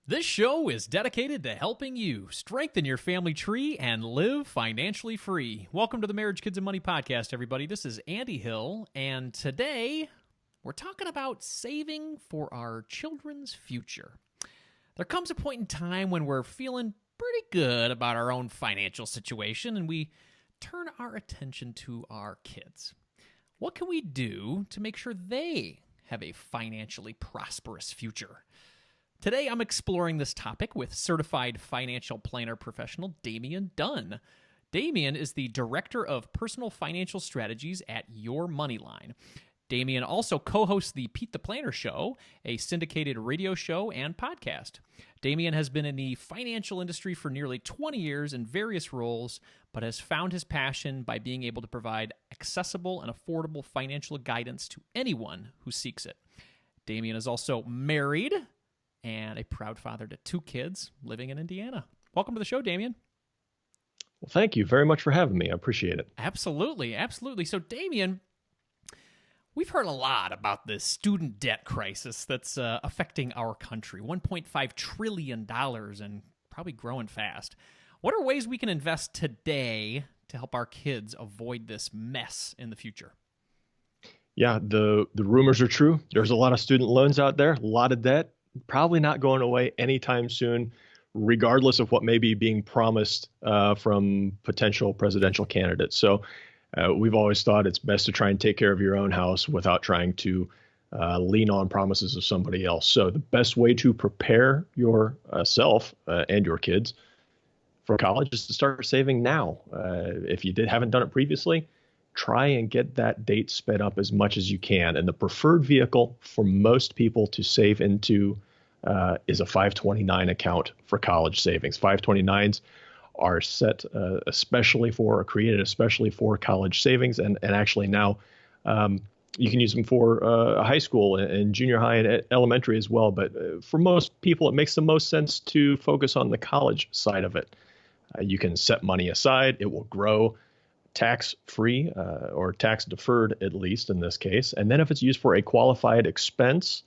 This show is dedicated to helping you strengthen your family tree and live financially free. Welcome to the Marriage, Kids, and Money podcast, everybody. This is Andy Hill, and today we're talking about saving for our children's future. There comes a point in time when we're feeling pretty good about our own financial situation, and we turn our attention to our kids. What can we do to make sure they have a financially prosperous future? Today, I'm exploring this topic with certified financial planner professional Damian Dunn. Damian is the Director of Personal Financial Strategies at Your Moneyline. Damian also co-hosts the Pete the Planner Show, a syndicated radio show and podcast. Damian has been in the financial industry for nearly 20 years in various roles, but has found his passion by being able to provide accessible and affordable financial guidance to anyone who seeks it. Damian is also married and a proud father to 2 kids living in Indiana. Welcome to the show, Damian. Well, thank you very much for having me. I appreciate it. Absolutely, absolutely. So, Damian, we've heard a lot about this student debt crisis that's affecting our country. $1.5 trillion and probably growing fast. What are ways we can invest today to help our kids avoid this mess in the future? Yeah, the rumors are true. There's a lot of student loans out there, a lot of debt. Probably not going away anytime soon, regardless of what may be being promised from potential presidential candidates. So we've always thought it's best to try and take care of your own house without trying to lean on promises of somebody else. So the best way to prepare yourself and your kids for college is to start saving now. If you haven't done it previously, try and get that date sped up as much as you can. And the preferred vehicle for most people to save into is a 529 account for college savings. 529s are set created especially for college savings. And actually now you can use them for high school and junior high and elementary as well. But for most people, it makes the most sense to focus on the college side of it. You can set money aside. It will grow tax-free or tax-deferred, at least in this case. And then if it's used for a qualified expense,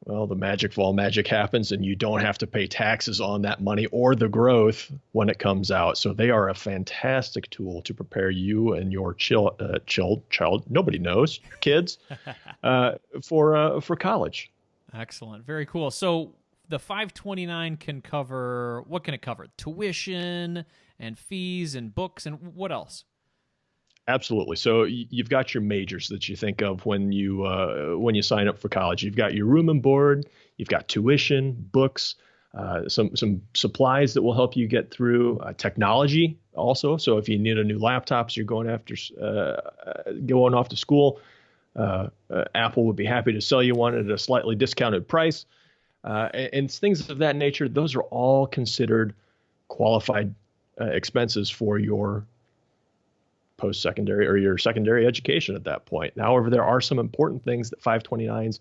well, the magic of all magic happens and you don't have to pay taxes on that money or the growth when it comes out. So they are a fantastic tool to prepare you and your child, nobody knows, your kids, for college. Excellent. Very cool. So the 529 can cover, what can it cover? Tuition and fees and books and what else? Absolutely. So you've got your majors that you think of when you sign up for college. You've got your room and board, you've got tuition, books, some supplies that will help you get through, technology also. So if you need a new laptop, so you're going off to school, Apple would be happy to sell you one at a slightly discounted price. And things of that nature, those are all considered qualified expenses for your post-secondary or your secondary education at that point. However, there are some important things that 529s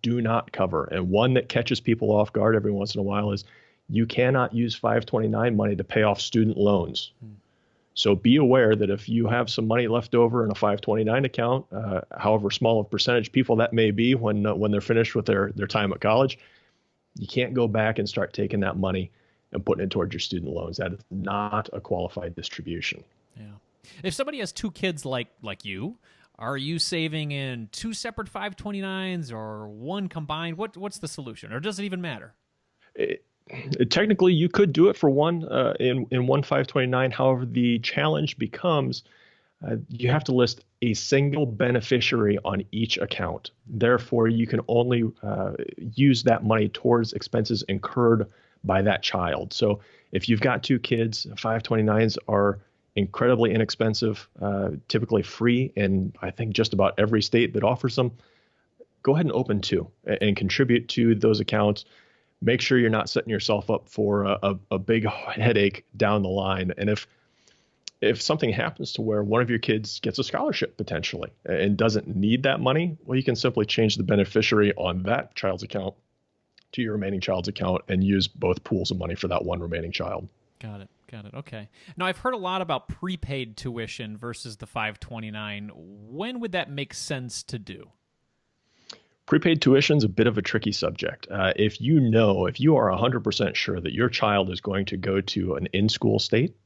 do not cover. And one that catches people off guard every once in a while is you cannot use 529 money to pay off student loans. So be aware that if you have some money left over in a 529 account, however small of percentage people that may be when they're finished with their time at college, you can't go back and start taking that money and putting it towards your student loans. That is not a qualified distribution. Yeah. If somebody has 2 kids like you, are you saving in 2 separate 529s or one combined? What's the solution? Or does it even matter? Technically, you could do it for one in one 529. However, the challenge becomes you have to list a single beneficiary on each account. Therefore, you can only use that money towards expenses incurred by that child. So if you've got 2 kids, 529s are incredibly inexpensive, typically free in, I think, just about every state that offers them. Go ahead and open 2 and contribute to those accounts. Make sure you're not setting yourself up for a big headache down the line. And if something happens to where one of your kids gets a scholarship potentially and doesn't need that money, well, you can simply change the beneficiary on that child's account to your remaining child's account and use both pools of money for that one remaining child. Got it. Okay. Now, I've heard a lot about prepaid tuition versus the 529. When would that make sense to do? Prepaid tuition is a bit of a tricky subject. If you are 100% sure that your child is going to go to an in-school state,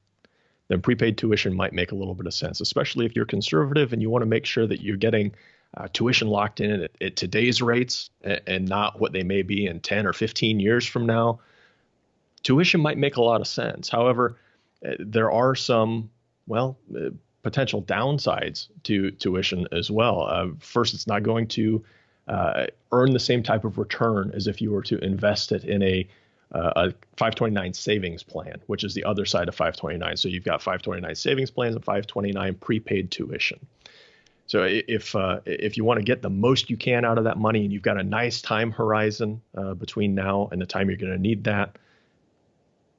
then prepaid tuition might make a little bit of sense, especially if you're conservative and you want to make sure that you're getting tuition locked in at today's rates and not what they may be in 10 or 15 years from now. Tuition might make a lot of sense. However, there are some, potential downsides to tuition as well. First, it's not going to earn the same type of return as if you were to invest it in a 529 savings plan, which is the other side of 529. So you've got 529 savings plans and 529 prepaid tuition. So if you want to get the most you can out of that money and you've got a nice time horizon between now and the time you're going to need that,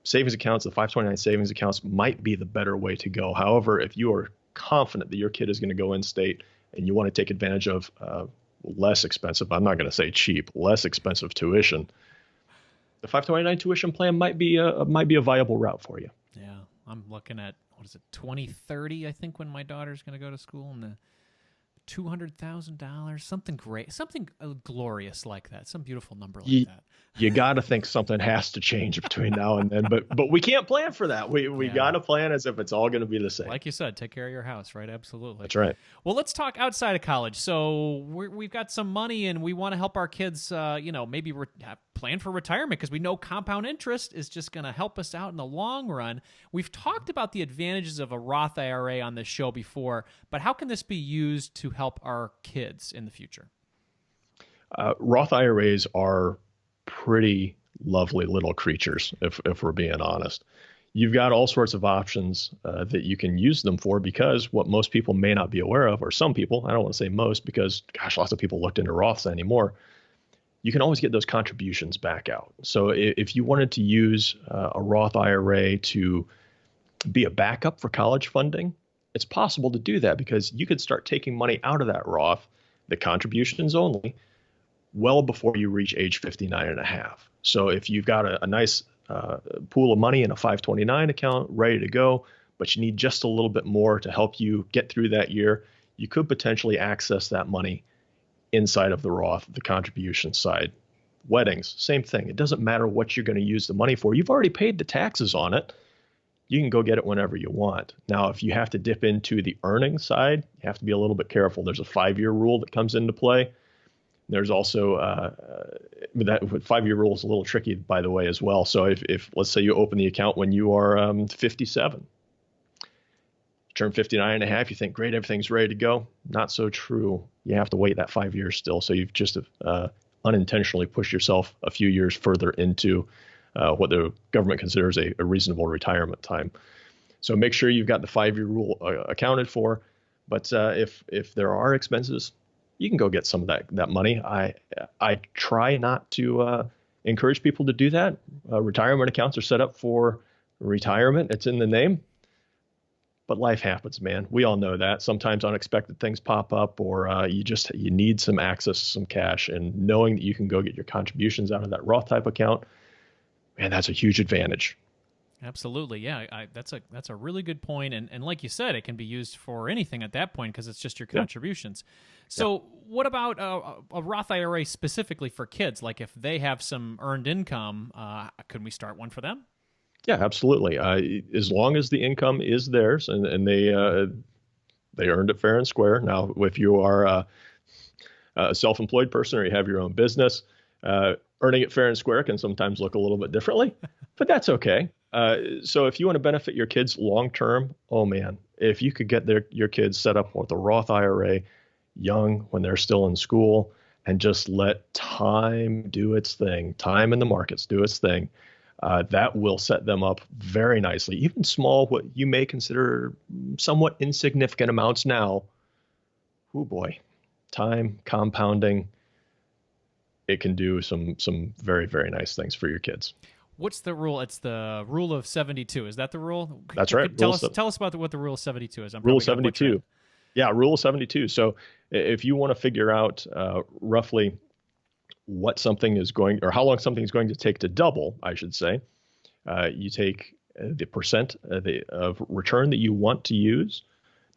savings accounts, the 529 savings accounts might be the better way to go. However, if you are confident that your kid is going to go in state and you want to take advantage of less expensive, I'm not going to say cheap, less expensive tuition, the 529 tuition plan might be a viable route for you. Yeah, I'm looking at, 2030, I think, when my daughter's going to go to school, and the $200,000, something great, something glorious like that, some beautiful number like that. You got to think something has to change between now and then, but we can't plan for that. We got to plan as if it's all going to be the same. Like you said, take care of your house, right? Absolutely. That's right. Well, let's talk outside of college. So we've got some money and we want to help our kids, maybe plan for retirement, because we know compound interest is just going to help us out in the long run. We've talked about the advantages of a Roth IRA on this show before, but how can this be used to help our kids in the future? Roth IRAs are pretty lovely little creatures, if we're being honest. You've got all sorts of options that you can use them for, because what most people may not be aware of, or some people, I don't want to say most, because gosh, lots of people looked into Roths anymore. You can always get those contributions back out. So if you wanted to use a Roth IRA to be a backup for college funding, it's possible to do that, because you could start taking money out of that Roth, the contributions only, well before you reach age 59 and a half. So if you've got a nice pool of money in a 529 account ready to go, but you need just a little bit more to help you get through that year, you could potentially access that money inside of the Roth, the contribution side. Weddings, same thing. It doesn't matter what you're going to use the money for. You've already paid the taxes on it. You can go get it whenever you want. Now, if you have to dip into the earnings side, you have to be a little bit careful. There's a 5-year rule that comes into play. There's also that 5-year rule is a little tricky, by the way, as well. So if let's say you open the account when you are 57, you turn 59 and a half, you think, great, everything's ready to go. Not so true. You have to wait that 5 years still. So you've just unintentionally pushed yourself a few years further into what the government considers a reasonable retirement time. So make sure you've got the 5-year rule accounted for. But if there are expenses, you can go get some of that money. I try not to encourage people to do that. Retirement accounts are set up for retirement. It's in the name. But life happens, man. We all know that. Sometimes unexpected things pop up, or you need some access to some cash. And knowing that you can go get your contributions out of that Roth type account, man, that's a huge advantage. Absolutely. Yeah, that's a really good point. And like you said, it can be used for anything at that point, because it's just your contributions. So what about a Roth IRA specifically for kids? Like if they have some earned income, can we start one for them? Yeah, absolutely. As long as the income is theirs and they earned it fair and square. Now, if you are a self-employed person or you have your own business, earning it fair and square can sometimes look a little bit differently, but that's okay. So if you want to benefit your kids long-term, oh man, if you could get your kids set up with a Roth IRA young when they're still in school and just let time do its thing, time in the markets do its thing, that will set them up very nicely. Even small, what you may consider somewhat insignificant amounts now, oh boy, time, compounding, it can do some very, very nice things for your kids. What's the rule? It's the rule of 72. Is that the rule? That's right. Tell us about what the rule of 72 is. Rule 72. Yeah, rule of 72. So if you want to figure out roughly what something is going, or how long something is going to take to double, I should say, you take the percent of return that you want to use,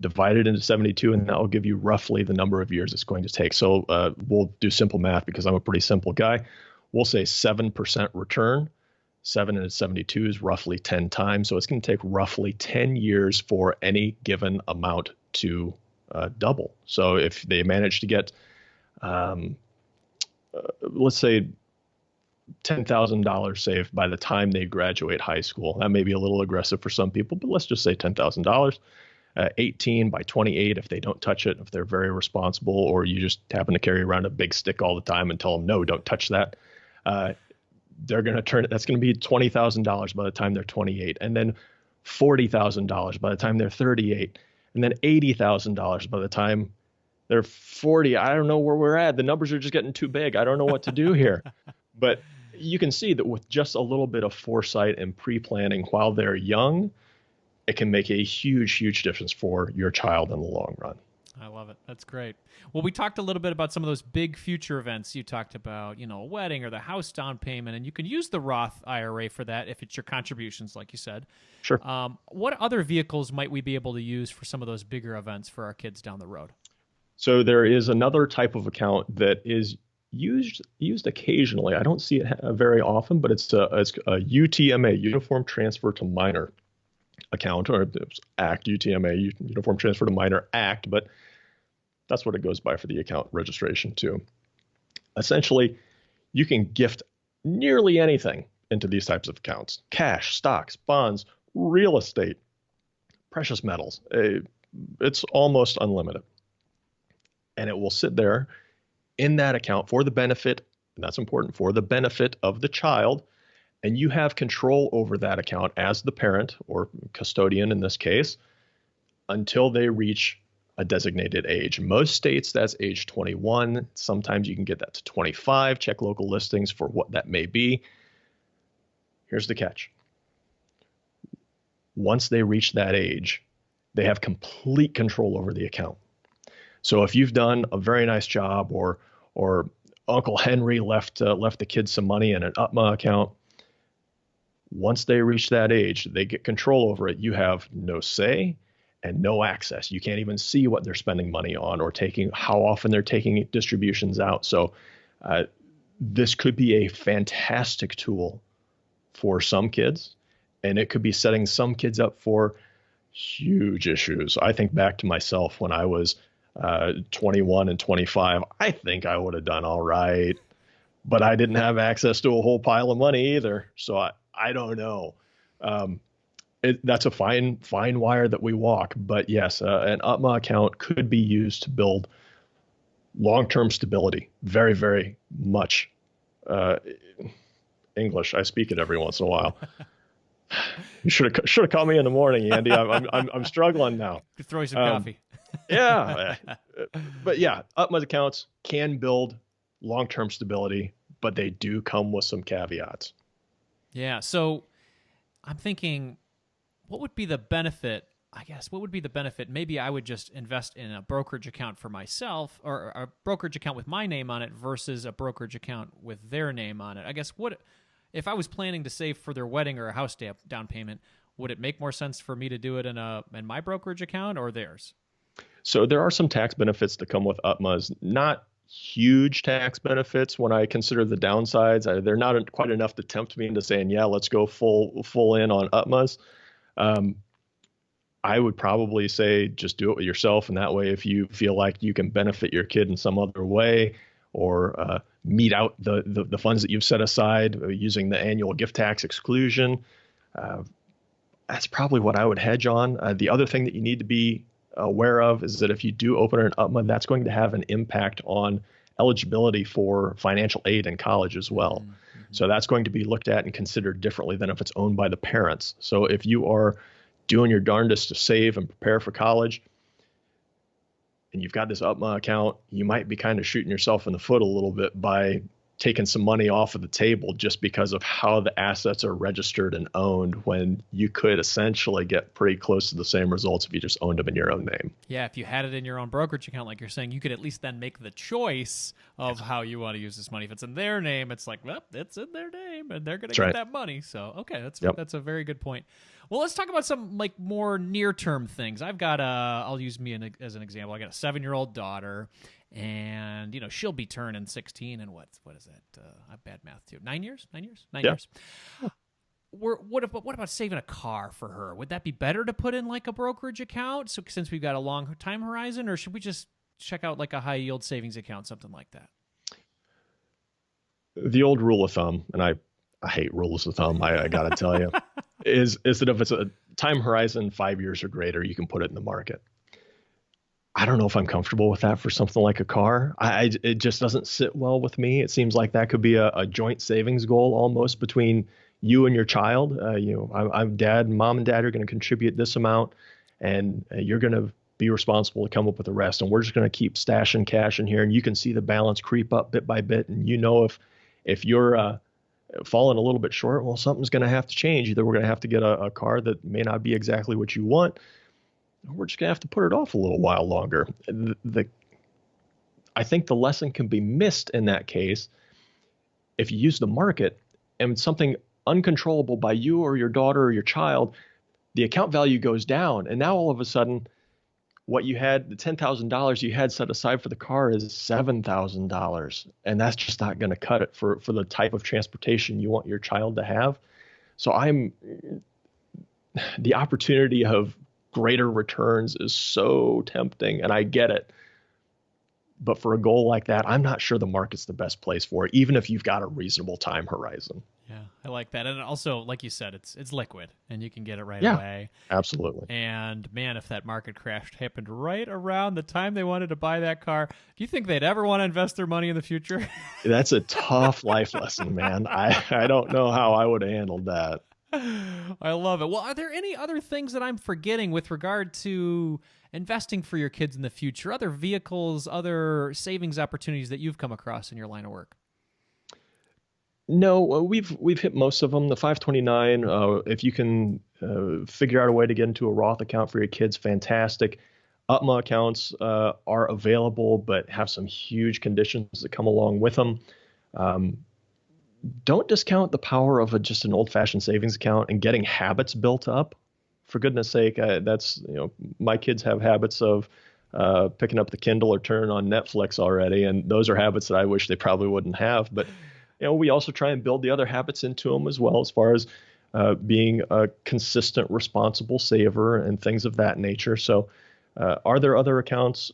divide it into 72, and that will give you roughly the number of years it's going to take. So we'll do simple math because I'm a pretty simple guy. We'll say 7% return. 7 into 72 is roughly 10 times. So it's going to take roughly 10 years for any given amount to double. So if they manage to get, let's say, $10,000 saved by the time they graduate high school. That may be a little aggressive for some people, but let's just say $10,000. 18 by 28 if they don't touch it, if they're very responsible, or you just happen to carry around a big stick all the time and tell them, no, don't touch that. They're going to turn it. That's going to be $20,000 by the time they're 28, and then $40,000 by the time they're 38, and then $80,000 by the time they're 40. I don't know where we're at. The numbers are just getting too big. I don't know what to do here. But you can see that with just a little bit of foresight and pre-planning while they're young, it can make a huge, huge difference for your child in the long run. I love it. That's great. Well, we talked a little bit about some of those big future events. You talked about, a wedding or the house down payment, and you can use the Roth IRA for that if it's your contributions, like you said. Sure. What other vehicles might we be able to use for some of those bigger events for our kids down the road? So there is another type of account that is used occasionally. I don't see it very often, but it's a UTMA, Uniform Transfer to Minor account, or Act, UTMA, Uniform Transfer to Minor Act, but that's what it goes by for the account registration too. Essentially, you can gift nearly anything into these types of accounts: cash, stocks, bonds, real estate, precious metals. It's almost unlimited. And it will sit there in that account for the benefit, and that's important, for the benefit of the child. And you have control over that account as the parent, or custodian in this case, until they reach a designated age. Most states, that's age 21. Sometimes you can get that to 25. Check local listings for what that may be. Here's the catch. Once they reach that age, they have complete control over the account. So if you've done a very nice job, or Uncle Henry left the kids some money in an UTMA account, once they reach that age, they get control over it. You have no say and no access. You can't even see what they're spending money on or how often they're taking distributions out. So this could be a fantastic tool for some kids, and it could be setting some kids up for huge issues. I think back to myself when I was 21 and 25. I think I would have done all right, but I didn't have access to a whole pile of money either. So I don't know. That's a fine wire that we walk. But yes, an UTMA account could be used to build long-term stability. Very, very much. English, I speak it every once in a while. You should have called me in the morning, Andy. I'm struggling now. Throw you some coffee. Yeah. But yeah, UTMA accounts can build long-term stability, but they do come with some caveats. Yeah. So I'm thinking, what would be the benefit? I guess, what would be the benefit? Maybe I would just invest in a brokerage account for myself, or a brokerage account with my name on it versus a brokerage account with their name on it. I guess, if I was planning to save for their wedding or a house down payment, would it make more sense for me to do it in my brokerage account or theirs? So there are some tax benefits that come with UTMAs, not huge tax benefits. When I consider the downsides, they're not quite enough to tempt me into saying, yeah, let's go full in on UTMAs. I would probably say just do it with yourself. And that way, if you feel like you can benefit your kid in some other way, or meet out the funds that you've set aside using the annual gift tax exclusion, that's probably what I would hedge on. The other thing that you need to be aware of is that if you do open an UTMA, that's going to have an impact on eligibility for financial aid in college as well. Mm-hmm. So that's going to be looked at and considered differently than if it's owned by the parents. So if you are doing your darndest to save and prepare for college, and you've got this UTMA account, you might be kind of shooting yourself in the foot a little bit by taken some money off of the table just because of how the assets are registered and owned, when you could essentially get pretty close to the same results if you just owned them in your own name. Yeah, if you had it in your own brokerage account, like you're saying, you could at least then make the choice of how you want to use this money. If it's in their name, it's like, well, it's in their name and they're going to get that money. So, okay, that's a very good point. Well, let's talk about some like more near-term things. I've got I'll use me as an example. I got a 7-year-old daughter, and she'll be turning 16 in what is that? I'm bad math too. 9 years? 9 years? 9 years. What about saving a car for her? Would that be better to put in like a brokerage account, so since we've got a long time horizon, or should we just check out like a high yield savings account, something like that? The old rule of thumb, and I hate rules of thumb, I got to tell you, is that if it's a time horizon 5 years or greater, you can put it in the market. I don't know if I'm comfortable with that for something like a car. It just doesn't sit well with me. It seems like that could be a joint savings goal almost between you and your child. I'm dad, mom and dad are going to contribute this amount, and you're going to be responsible to come up with the rest. And we're just going to keep stashing cash in here, and you can see the balance creep up bit by bit. And if you're falling a little bit short, well, something's going to have to change. Either we're going to have to get a car that may not be exactly what you want, we're just going to have to put it off a little while longer. I think the lesson can be missed in that case if you use the market and something uncontrollable by you or your daughter or your child, the account value goes down. And now all of a sudden, what you had, the $10,000 you had set aside for the car is $7,000. And that's just not going to cut it for the type of transportation you want your child to have. So the opportunity of greater returns is so tempting, and I get it. But for a goal like that, I'm not sure the market's the best place for it, even if you've got a reasonable time horizon. Yeah, I like that. And also, like you said, it's liquid, and you can get it right away. Absolutely. And man, if that market crash happened right around the time they wanted to buy that car, do you think they'd ever want to invest their money in the future? That's a tough life lesson, man. I don't know how I would have handled that. I love it. Well, are there any other things that I'm forgetting with regard to investing for your kids in the future? Other vehicles, other savings opportunities that you've come across in your line of work? No, we've hit most of them. The 529, if you can figure out a way to get into a Roth account for your kids, fantastic. UTMA accounts are available, but have some huge conditions that come along with them. Don't discount the power of just an old-fashioned savings account and getting habits built up. For goodness sake, my kids have habits of picking up the Kindle or turning on Netflix already, and those are habits that I wish they probably wouldn't have. But we also try and build the other habits into them as well, as far as being a consistent, responsible saver and things of that nature. So, are there other accounts?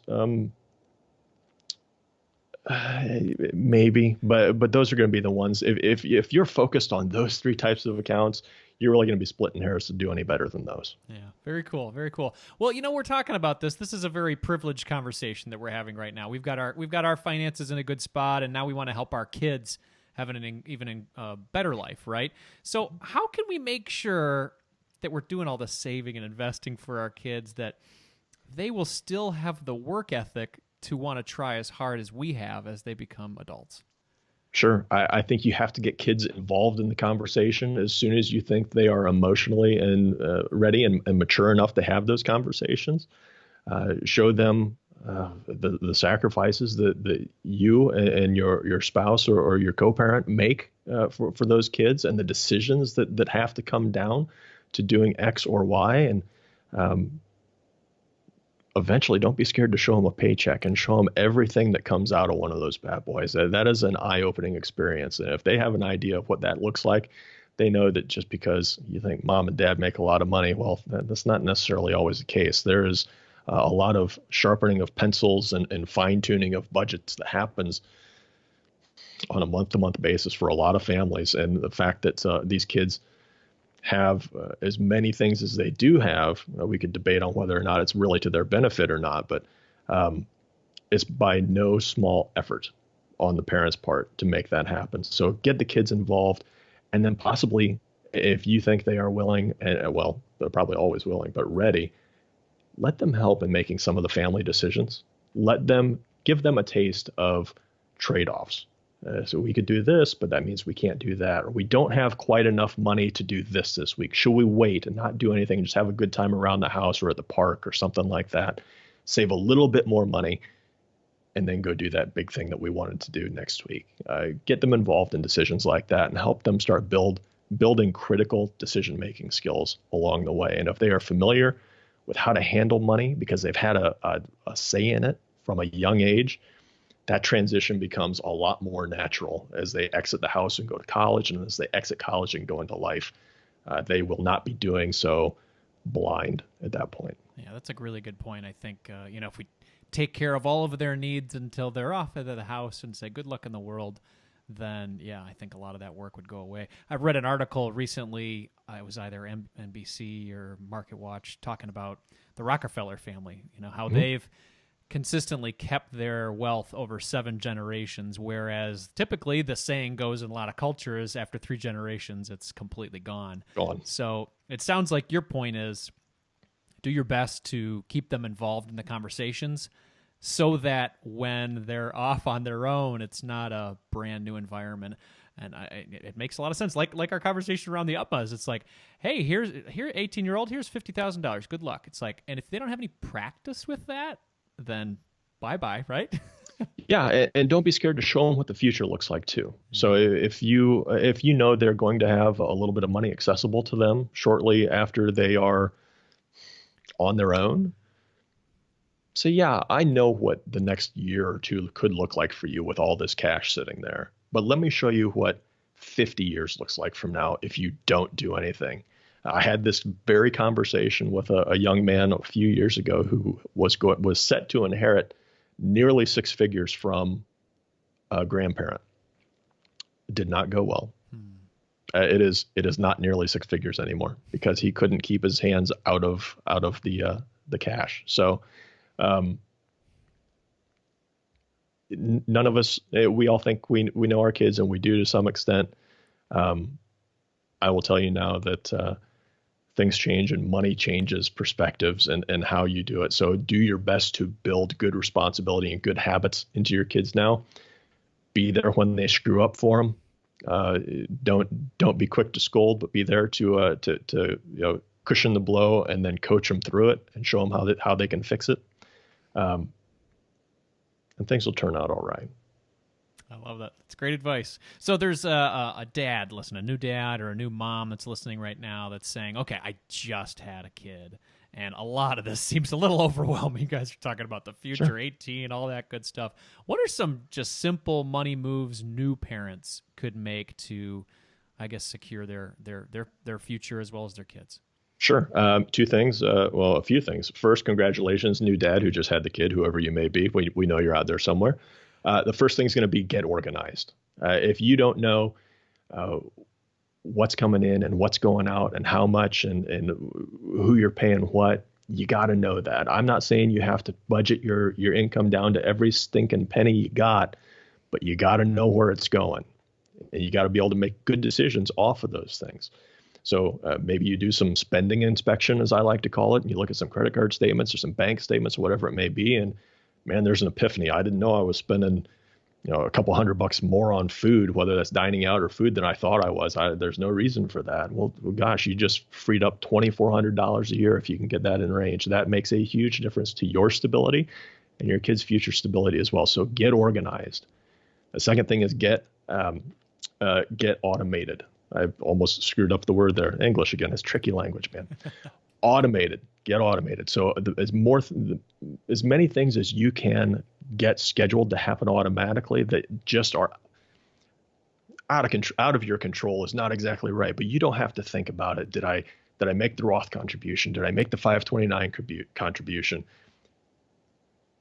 Maybe, but those are going to be the ones. If you're focused on those three types of accounts, you're really going to be splitting hairs to do any better than those. Yeah, very cool, very cool. Well, we're talking about this. This is a very privileged conversation that we're having right now. We've got our finances in a good spot, and now we want to help our kids have an even better life, right? So, how can we make sure that we're doing all the saving and investing for our kids, that they will still have the work ethic to want to try as hard as we have as they become adults? Sure. I think you have to get kids involved in the conversation as soon as you think they are emotionally and ready and mature enough to have those conversations. Show them the sacrifices that you and your spouse or your co-parent make for those kids, and the decisions that have to come down to doing X or Y. And eventually, don't be scared to show them a paycheck and show them everything that comes out of one of those bad boys. That is an eye-opening experience. And if they have an idea of what that looks like, they know that just because you think mom and dad make a lot of money, well, that's not necessarily always the case. There is a lot of sharpening of pencils and fine-tuning of budgets that happens on a month-to-month basis for a lot of families. And the fact that these kids have as many things as they do have, we could debate on whether or not it's really to their benefit or not, but it's by no small effort on the parents' part to make that happen. So get the kids involved, and then possibly, if you think they are willing, and well, they're probably always willing, but ready, let them help in making some of the family decisions. Give them a taste of trade-offs. So we could do this, but that means we can't do that. Or we don't have quite enough money to do this week. Should we wait and not do anything, just have a good time around the house or at the park or something like that? Save a little bit more money and then go do that big thing that we wanted to do next week. Get them involved in decisions like that and help them start building critical decision-making skills along the way. And if they are familiar with how to handle money because they've had a say in it from a young age, that transition becomes a lot more natural as they exit the house and go to college. And as they exit college and go into life, they will not be doing so blind at that point. Yeah, that's a really good point. I think, if we take care of all of their needs until they're off of the house and say, good luck in the world, then, yeah, I think a lot of that work would go away. I've read an article recently, it was either NBC or Market Watch, talking about the Rockefeller family, how they've consistently kept their wealth over 7 generations, whereas typically the saying goes in a lot of cultures, after 3 generations, it's completely gone. So it sounds like your point is do your best to keep them involved in the conversations so that when they're off on their own, it's not a brand new environment. And it makes a lot of sense. Like our conversation around the UTMAs, it's like, hey, here, 18-year-old, here's $50,000. Good luck. It's like, and if they don't have any practice with that, then bye-bye, right? Yeah, and don't be scared to show them what the future looks like too. So if you know they're going to have a little bit of money accessible to them shortly after they are on their own, so yeah, I know what the next year or two could look like for you with all this cash sitting there. But let me show you what 50 years looks like from now if you don't do anything. I had this very conversation with a young man a few years ago who was set to inherit nearly 6 figures from a grandparent. It did not go well. It is not nearly 6 figures anymore because he couldn't keep his hands out of the cash. So none of us, we all think we know our kids, and we do to some extent. I will tell you now that things change and money changes perspectives and how you do it. So do your best to build good responsibility and good habits into your kids now. Be there when they screw up for them. Don't be quick to scold, but be there to cushion the blow and then coach them through it and show them how they can fix it. And things will turn out all right. I love that. That's great advice. So there's a dad, a new dad or a new mom that's listening right now that's saying, okay, I just had a kid, and a lot of this seems a little overwhelming. You guys are talking about the future, sure. 18, all that good stuff. What are some just simple money moves new parents could make to, I guess, secure their future as well as their kids? Sure. 2 things. A few things. First, congratulations, new dad who just had the kid, whoever you may be. We know you're out there somewhere. The first thing is going to be get organized. If you don't know what's coming in and what's going out and how much and who you're paying what, you got to know that. I'm not saying you have to budget your income down to every stinking penny you got, but you got to know where it's going. And you got to be able to make good decisions off of those things. So maybe you do some spending inspection, as I like to call it, and you look at some credit card statements or some bank statements, whatever it may be, and man, there's an epiphany. I didn't know I was spending, a couple $100 more on food, whether that's dining out or food, than I thought I was. There's no reason for that. Well, gosh, you just freed up $2,400 a year if you can get that in range. That makes a huge difference to your stability and your kids' future stability as well. So get organized. The second thing is get automated. I've almost screwed up the word there. English again, it's tricky language, man. Automated. Get automated. So as many things as you can get scheduled to happen automatically that just are out of your control is not exactly right, but you don't have to think about it. Did I make the Roth contribution? Did I make the 529 contribution?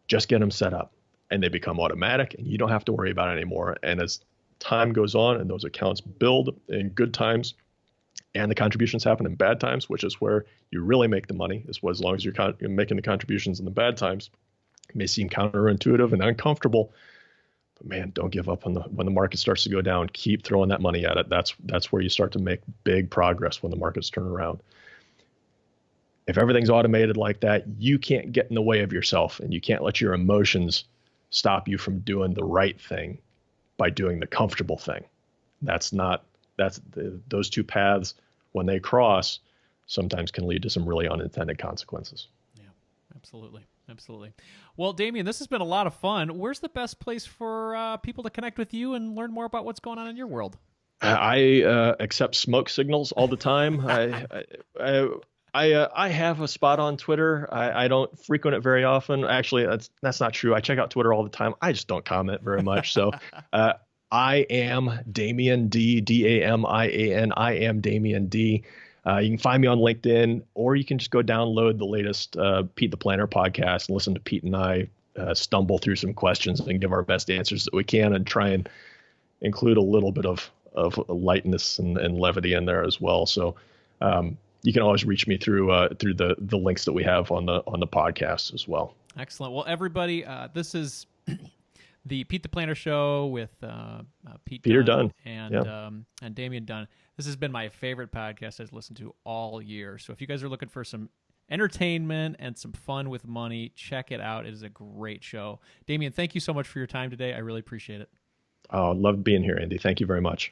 Just get them set up and they become automatic and you don't have to worry about it anymore. And as time goes on and those accounts build in good times, and the contributions happen in bad times, which is where you really make the money, as long as you're making the contributions in the bad times. It may seem counterintuitive and uncomfortable, but man, don't give up when the market starts to go down. Keep throwing that money at it. That's where you start to make big progress when the markets turn around. If everything's automated like that, you can't get in the way of yourself, and you can't let your emotions stop you from doing the right thing by doing the comfortable thing. Those two paths, when they cross, sometimes can lead to some really unintended consequences. Yeah, absolutely. Absolutely. Well, Damian, this has been a lot of fun. Where's the best place for people to connect with you and learn more about what's going on in your world? I accept smoke signals all the time. I have a spot on Twitter. I don't frequent it very often. Actually, that's not true. I check out Twitter all the time. I just don't comment very much. So I am Damian D, Damian. I am Damian D. You can find me on LinkedIn, or you can just go download the latest Pete the Planner podcast and listen to Pete and I stumble through some questions and give our best answers that we can, and try and include a little bit of lightness and levity in there as well. So you can always reach me through the links that we have on the podcast as well. Excellent. Well, everybody, this is the Pete the Planner Show with Peter Dunn and Damian Dunn. This has been my favorite podcast I've listened to all year. So if you guys are looking for some entertainment and some fun with money, check it out. It is a great show. Damian, thank you so much for your time today. I really appreciate it. Oh, love being here, Andy. Thank you very much.